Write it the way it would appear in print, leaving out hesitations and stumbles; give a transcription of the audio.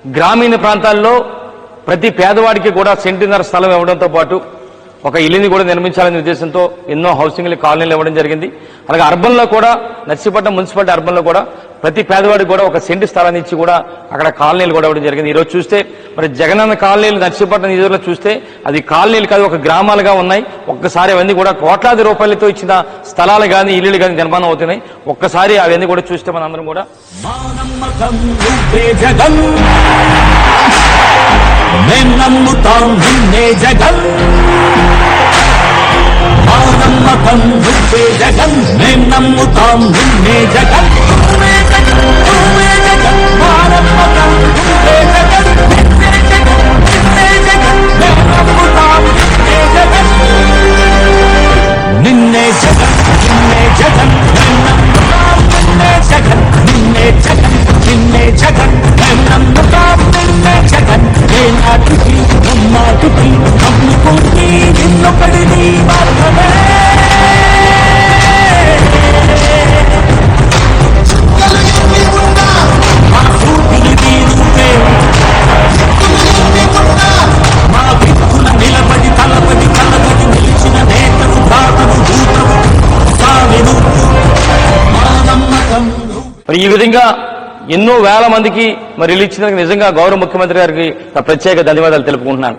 గ్రామీణ ప్రాంతాల్లో ప్రతి పేదవాడికి కూడా సెంటున్నర స్థలం ఇవ్వడంతో పాటు ఒక ఇల్లుని కూడా నిర్మించాలనే ఉద్దేశంతో ఎన్నో హౌసింగ్ కాలనీలు ఇవ్వడం జరిగింది. అలాగే అర్బన్లో కూడా నర్సీపట్నం మున్సిపాలిటీ అర్బన్లో కూడా ప్రతి పేదవాడికి కూడా ఒక సెంటు స్థలాన్ని ఇచ్చి కూడా అక్కడ కాలనీలు కూడా ఇవ్వడం జరిగింది. ఈరోజు చూస్తే మరి జగనన్న కాలనీలు నర్సీపట్నం నిధుల్లో చూస్తే అది కాలనీలు కాదు, ఒక గ్రామాలుగా ఉన్నాయి. ఒక్కసారి అవన్నీ కూడా కోట్లాది రూపాయలతో ఇచ్చిన స్థలాలు కానీ ఇల్లులు కానీ నిర్మాణం అవుతున్నాయి. ఒక్కసారి అవన్నీ కూడా చూస్తే మన అందరం కూడా నమ్ముతాం నిన్నే జగన్, మా నమ్మకం నువ్వే జగన్, మేం నమ్ముతాం నిన్నే జగన్, నువ్వే జగన్, నువ్వే జగన్, మా నమ్మకం నువ్వే జగన్, నిన్నే జగన్, నిన్నే జగన్, మేం నమ్ముతాం నిన్నే జగన్, నిన్నే జగన్, నిన్నే జగన్, మేం నమ్ముతాం నిన్నే జగన్, నిన్నే జగన్, నిన్నే జగన్, మేం నమ్ముతాం నిన్నే జగన్, ఏ నాటికి నమ్మాటికి నమ్ముకుంటే నిన్నొకడిని మాత్రమే. మా సూటిని తీరుతే మా దిక్కున నిలబడి తలబడి నిలిచిన నేతను బాధను దూతవు సామెను మా నమ్మకం. మరి ఈ విధంగా ఎన్నో వేల మందికి మరి ఇల్లు ఇచ్చినందుకు నిజంగా గౌరవ ముఖ్యమంత్రి గారికి ప్రత్యేక ధన్యవాదాలు తెలుపుకుంటున్నాను.